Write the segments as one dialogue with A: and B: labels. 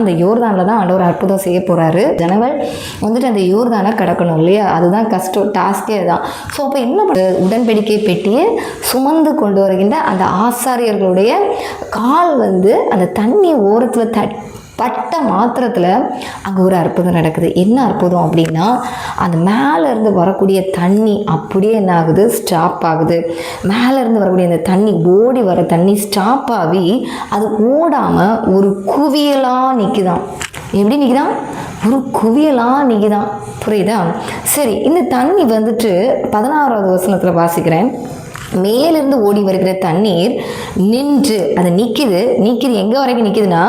A: அந்த யோர்தானில் தான் ஆண்டவர் அற்புதம் செய்ய போகிறாரு. ஜனங்கள் வந்துட்டு அந்த யோர்தானை கடக்கணும் இல்லையா, அதுதான் கஷ்டம், டாஸ்கே தான். ஸோ அப்போ என்ன உடன்படிக்கை பெட்டியை சுமந்து கொண்டு வருகின்ற அந்த ஆசாரியர்களுடைய கால் அந்த தண்ணி ஓரத்தில் பட்ட மாத்திரத்தில் அங்கே ஒரு அற்புதம் நடக்குது. என்ன அற்புதம் அப்படின்னா, அந்த மேலேருந்து வரக்கூடிய தண்ணி அப்படியே என்ன ஆகுது, ஸ்டாப் ஆகுது. மேலேருந்து வரக்கூடிய அந்த தண்ணி, ஓடி வர தண்ணி ஸ்டாப் ஆகி அது ஓடாமல் ஒரு குவியலாக நிற்குதான். எப்படி நிற்குதான்? ஒரு குவியலாக நிற்குதான். புரியுதா? சரி, இந்த தண்ணி 16வது வசனத்தில் வாசிக்கிறேன். மேலிருந்து ஓடி வருகிற தண்ணீர் நின்று அது நிற்கிது எங்கே வரைக்கும் நிற்கிதுன்னா,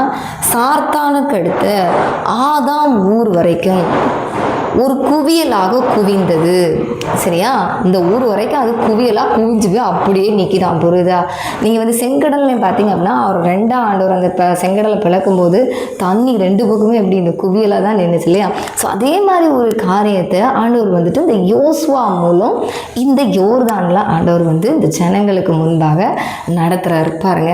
A: சாத்தானுக்கு அடுத்த ஆதாம் ஊர் வரைக்கும் ஒரு குவியலாக குவிந்தது. சரியா? இந்த ஊர் வரைக்கும் அது குவியலாக குவிஞ்சு போய் அப்படியே நிற்கிதான். புரியுதா? நீங்கள் செங்கடல்லையும் பார்த்தீங்க அப்படின்னா, அவர் 2ஆம் ஆண்டவர் அந்த செங்கடலை பிளக்கும்போது தண்ணி 2 பக்கமே எப்படி இந்த குவியலாக தான் நின்றுச்சு இல்லையா? ஸோ அதே மாதிரி ஒரு காரியத்தை ஆண்டவர் இந்த யோசுவா மூலம் இந்த யோர்தானில் ஆண்டவர் இந்த ஜனங்களுக்கு முன்பாக நடத்துகிறாரு. பாருங்க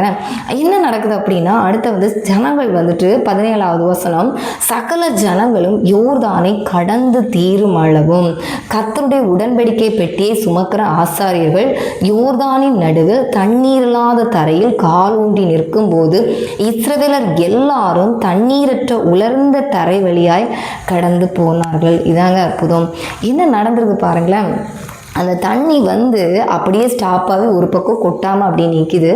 A: என்ன நடக்குது அப்படின்னா, அடுத்த ஜனங்கள் 17வது வசனம், சகல ஜனங்களும் யோர்தானை கடந்து தீரும் அளவும் கர்த்தருடைய உடன்படிக்கை பெட்டியை சுமக்கிற ஆசாரியர்கள் யோர்தானின் நடுவில் தண்ணீரில்லாத தரையில் கால் ஊன்றி நிற்கும் போது இஸ்ரவேலர் எல்லாரும் தண்ணீரற்ற உலர்ந்த தரை வழியாய் கடந்து போனார்கள். இதாங்க அற்புதம். என்ன நடந்திருக்கு பாருங்களேன். அந்த தண்ணி அப்படியே ஸ்டாப்பாகவே ஒரு பக்கம் கொட்டாமல் அப்படியே நிற்கிது,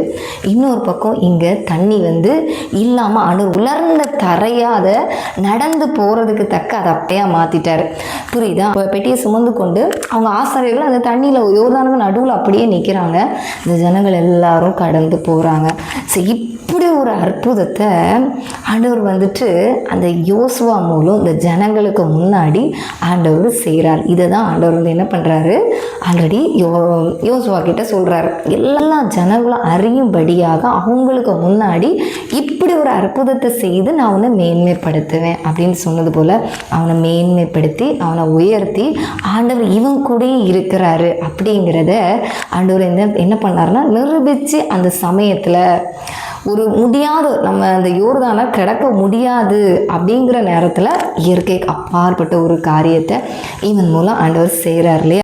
A: இன்னொரு பக்கம் இங்கே தண்ணி இல்லாமல் உலர்ந்த தரையாத நடந்து போகிறதுக்கு தக்க அதை அப்படியே மாற்றிட்டார். புரியுதா? இப்போ பெட்டியை சுமந்து கொண்டு அவங்க ஆசாரியர்கள் அந்த தண்ணியில் யோர்தானுக்கு நடுவில் அப்படியே நிற்கிறாங்க. இந்த ஜனங்கள் எல்லாரும் கடந்து போகிறாங்க. ஸோ இப்படி ஒரு அற்புதத்தை ஆண்டவர் அந்த யோசுவா மூலம் இந்த ஜனங்களுக்கு முன்னாடி ஆண்டவர் செய்கிறார். இதை தான் ஆண்டவர் என்ன பண்ணுறாரு, ஆல்ரெடி யோசுவா கிட்ட சொல்கிறாரு. எல்லா ஜனங்களும் அறியும்படியாக அவங்களுக்கு முன்னாடி இப்படி ஒரு அற்புதத்தை செய்து நான் அவனை மேன்மைப்படுத்துவேன் அப்படின்னு சொன்னது போல் அவனை மேன்மைப்படுத்தி அவனை உயர்த்தி ஆண்டவர் இவன் கூட இருக்கிறாரு அப்படிங்கிறத ஆண்டவர் என்ன பண்ணாருன்னா நிரூபித்து அந்த சமயத்தில் ஒரு முடியாத நம்ம அந்த யோர்தானை கடக்க முடியாது அப்படிங்கிற நேரத்தில் இயற்கைக்கு அப்பாற்பட்ட ஒரு காரியத்தை இவன் மூலம் ஆண்டவர் செய்கிறார் இல்லையா?